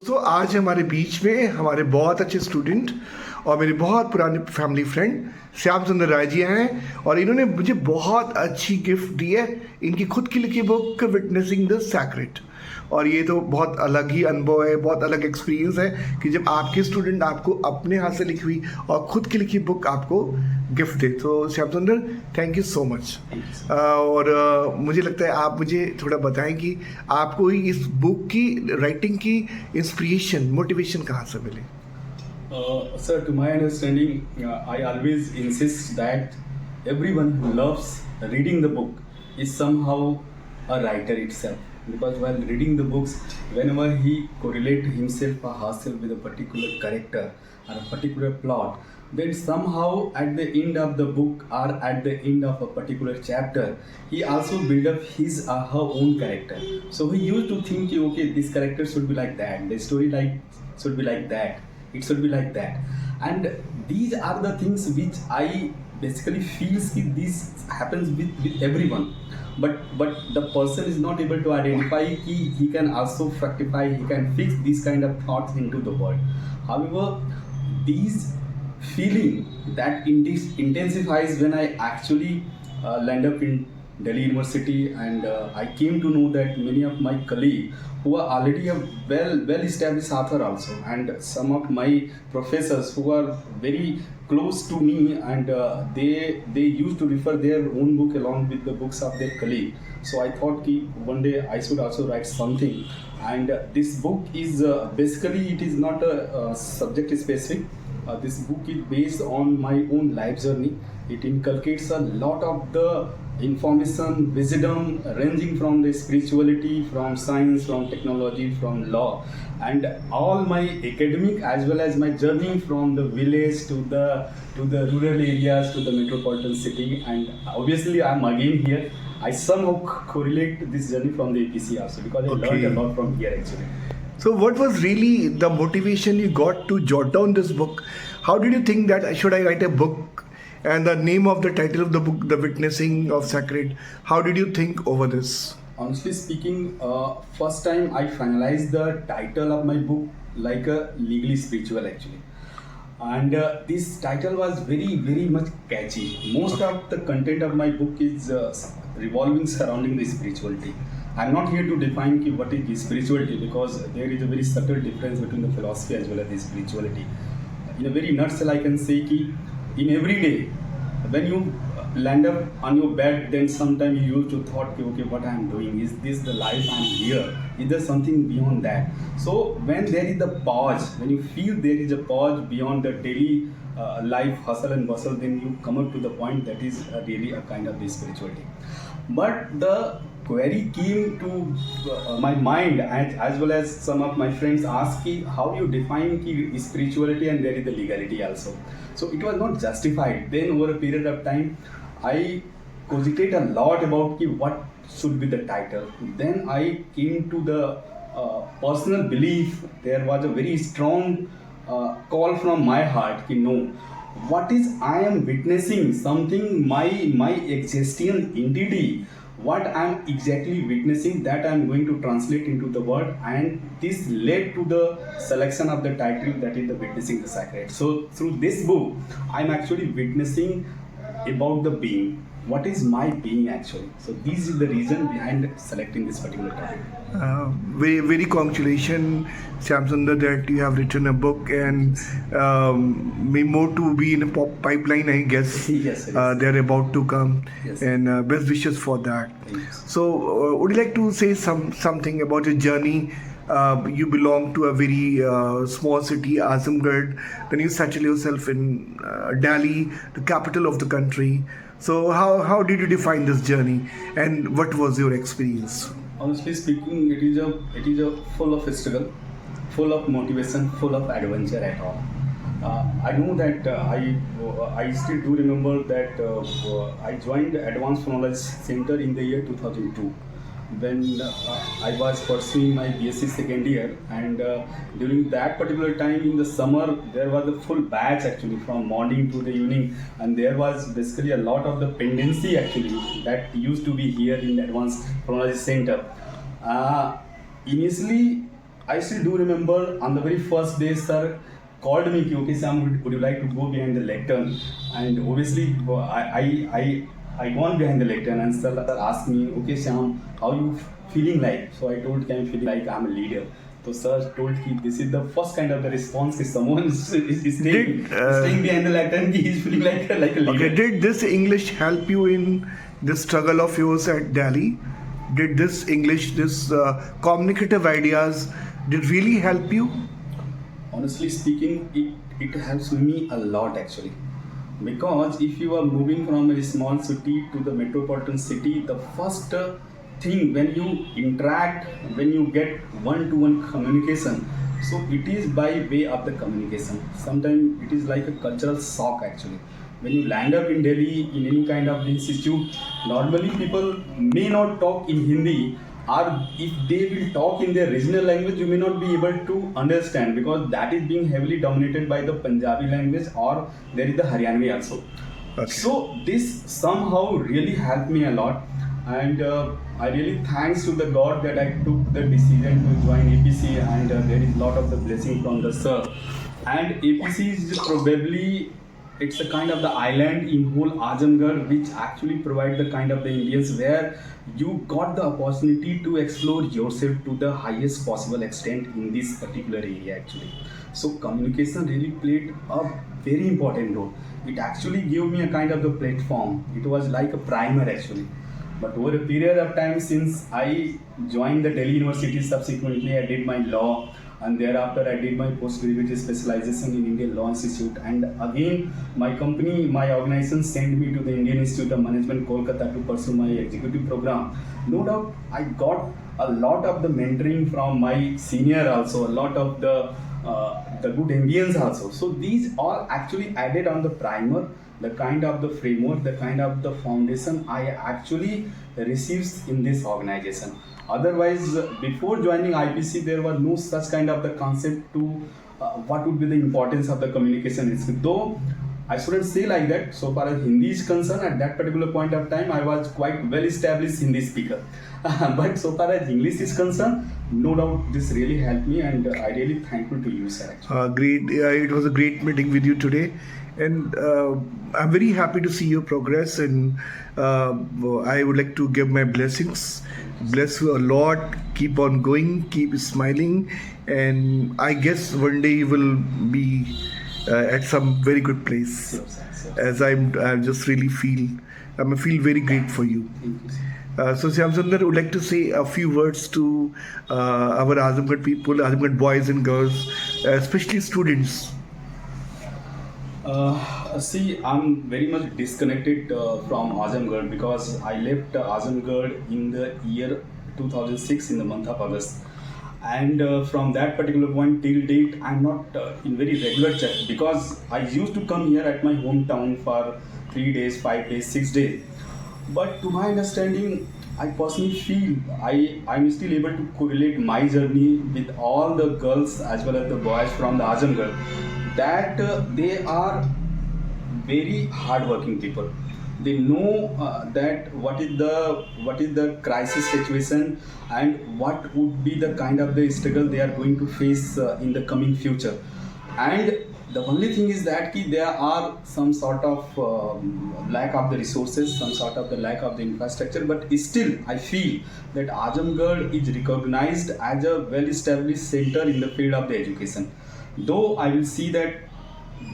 तो आज हमारे बीच में हमारे बहुत अच्छे स्टूडेंट और मेरे बहुत पुराने फैमिली फ्रेंड श्याम सुंदर राय जी हैं और इन्होंने मुझे बहुत अच्छी गिफ्ट दी है इनकी खुद की लिखी बुक विटनेसिंग द सैक्रेड। और ये तो बहुत अलग ही अनुभव है, बहुत अलग एक्सपीरियंस है कि जब आपके स्टूडेंट आपको अपने हाथ से लिखी हुई और खुद की लिखी बुक आपको गिफ्ट दे। तो श्याम सुंदर, थैंक यू सो मच। और मुझे लगता है आप मुझे थोड़ा बताएं कि आपको इस बुक की राइटिंग की इंस्पिरेशन, मोटिवेशन कहाँ से मिले? Sir, to my understanding, I always insist that everyone who loves reading the book is somehow a writer itself. Because while reading the books, whenever he correlates himself or herself with a particular character or a particular plot, then somehow at the end of the book or at the end of a particular chapter, he also build up his or her own character. So he used to think, okay, this character should be like that, the story should be like that. It should be like that, and these are the things which I basically feels that this happens with everyone, but the person is not able to identify he can also fructify, he can fix these kind of thoughts into the world. However, these feeling that intensifies when I actually land up in Delhi University, and I came to know that many of my colleagues who are already a well established author also, and some of my professors who are very close to me, and they used to refer their own book along with the books of their colleague. So I thought ki one day I should also write something, and this book is basically it is not a subject specific. This book is based on my own life journey. It inculcates a lot of the information, wisdom ranging from the spirituality, from science, from technology, from law, and all my academic as well as my journey from the village to the rural areas to the metropolitan city. And obviously I'm again here. I somehow correlate this journey from the APC also because I learned a lot from here actually. So what was really the motivation you got to jot down this book? How did you think that should I write a book? And the name of the title of the book, The Witnessing of Sacred. How did you think over this? Honestly speaking, first time I finalized the title of my book like a legally spiritual actually. And this title was very much catchy. Most of the content of my book is revolving surrounding the spirituality. I'm not here to define what is spirituality because there is a very subtle difference between the philosophy as well as the spirituality. In a very nutshell, I can say that in every day, when you land up on your bed, then sometimes you used to thought, okay, what I am doing, is this the life I'm here? Is there something beyond that? So when there is the pause, when you feel there is a pause beyond the daily life hustle and bustle, then you come up to the point that is really a kind of the spirituality. But the query came to my mind, as well as some of my friends asked how you define spirituality, and there is the legality also. So it was not justified. Then over a period of time, I cogitate a lot about what should be the title. Then I came to the personal belief. There was a very strong call from my heart no, what is I am witnessing something, my existential entity, what I am exactly witnessing, that I am going to translate into the word, and this led to the selection of the title, that is the Witnessing the Sacred. So through this book, I am actually witnessing about the being. What is my being actually? So this is the reason behind selecting this particular topic. Very congratulations, Shyam Sundar, that you have written a book, and may more to be in a pipeline, I guess. Yes, they're about to come, yes. And best wishes for that. Yes. So, would you like to say something about your journey? You belong to a very small city, Azamgarh. Then you settle yourself in Delhi, the capital of the country. So how did you define this journey, and what was your experience? Honestly speaking, it is a full of struggle, full of motivation, full of adventure at all. I know that I still do remember that I joined Advanced Knowledge Center in the year 2002 when I was pursuing my BSc second year, and during that particular time in the summer there was a full batch actually from morning to the evening, and there was basically a lot of the pendency actually that used to be here in Advanced Knowledge Center. Initially I still do remember on the very first day, sir called me, okay Sam, would you like to go behind the lectern? And obviously, I gone behind the lectern, and sir asked me, okay Sam, how you feeling like? So I told him, I'm feeling like I'm a leader. So sir told me, this is the first kind of the response if someone is staying behind the lectern, he is feeling like a leader. Okay, did this English help you in this struggle of yours at Delhi? Did this English, this communicative ideas, did really help you? Honestly speaking, it helps me a lot actually. Because if you are moving from a small city to the metropolitan city, the first thing when you interact, when you get one-to-one communication, so it is by way of the communication. Sometimes it is like a cultural shock actually. When you land up in Delhi in any kind of institute, normally people may not talk in Hindi, or if they will talk in their regional language, you may not be able to understand, because that is being heavily dominated by the Punjabi language, or there is the Haryanvi also. Okay. So this somehow really helped me a lot, and I really thanks to the God that I took the decision to join APC, and there is lot of the blessing from the sir. And APC is probably, it's a kind of the island in whole Azamgarh which actually provide the kind of the ambience where you got the opportunity to explore yourself to the highest possible extent in this particular area actually. So communication really played a very important role. It actually gave me a kind of the platform. It was like a primer actually. But over a period of time, since I joined the Delhi University, subsequently I did my law, and thereafter I did my postgraduate specialization in Indian Law Institute, and again my company, my organization sent me to the Indian Institute of Management, Kolkata, to pursue my executive program. No doubt I got a lot of the mentoring from my senior also, a lot of the good ambience also. So these all actually added on the primer, the kind of the framework, the kind of the foundation I actually received in this organization. Otherwise, before joining IPC, there was no such kind of the concept to what would be the importance of the communication skill. Though I shouldn't say like that. So far as Hindi is concerned, at that particular point of time, I was quite well established Hindi speaker. But so far as English is concerned, no doubt this really helped me, and I really thankful to you, sir. Actually. Great. It was a great meeting with you today, and I'm very happy to see your progress. And I would like to give my blessings. Bless you a lot. Keep on going. Keep smiling, and I guess one day you will be at some very good place. Sure, sir. As I just really feel very great for you. Thank you, sir. So Shyam Sundar would like to say a few words to our Azamgarh people, Azamgarh boys and girls, especially students. See, I'm very much disconnected from Azamgarh, because I left Azamgarh in the year 2006 in the month of August. And from that particular point till date, I'm not in very regular check, because I used to come here at my hometown for 3 days, 5 days, 6 days. But to my understanding, I personally feel I'm still able to correlate my journey with all the girls as well as the boys from the Azamgarh, that they are very hardworking people. They know that what is the crisis situation, and what would be the kind of the struggle they are going to face in the coming future. And the only thing is that there are some sort of lack of the resources, some sort of the lack of the infrastructure, but still I feel that Azamgarh is recognized as a well-established center in the field of the education. Though I will see that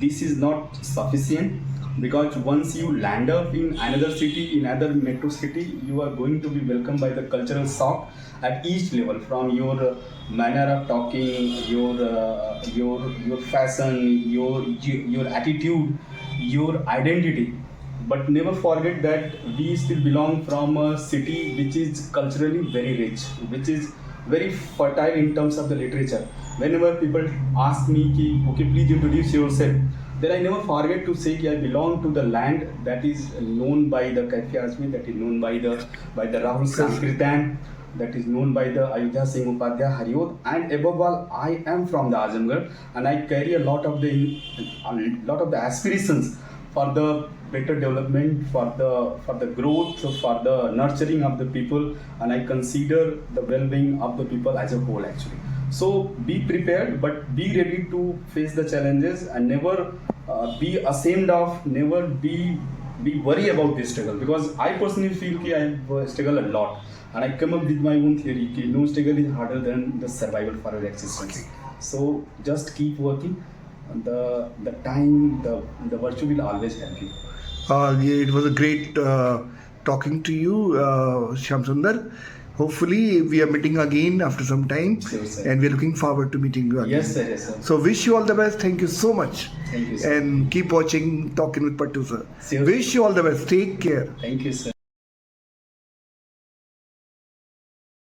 this is not sufficient, because once you land up in another city, in another metro city, you are going to be welcomed by the cultural shock at each level, from your manner of talking, your fashion, your attitude, your identity. But never forget that we still belong from a city which is culturally very rich, which is very fertile in terms of the literature. Whenever people ask me, ki, okay, please introduce yourself, then I never forget to say that I belong to the land that is known by the Kaifi Azmi, that is known by the Rahul Sankirtan, that is known by the Ayodhya Singh Upadhyay Haryod, and above all, I am from the Azamgarh, and I carry a lot of the aspirations for the better development, for the growth, for the nurturing of the people, and I consider the well-being of the people as a whole actually. So be prepared, but be ready to face the challenges, and never be ashamed of, never be worry about this struggle, because I personally feel that I have struggled a lot, and I come up with my own theory that no struggle is harder than the survival for our existence. So just keep working, and the time, the virtue will always help you. Yeah, it was a great talking to you, Shyam Sundar. Hopefully, we are meeting again after some time, Sure, sir. and we are looking forward to meeting you again. Yes, sir. Yes, sir. So, wish you all the best. Thank you so much. Thank you, sir. And keep watching Talking with Pattu, sir. Sure. Wish you all the best. Take care. Thank you, sir.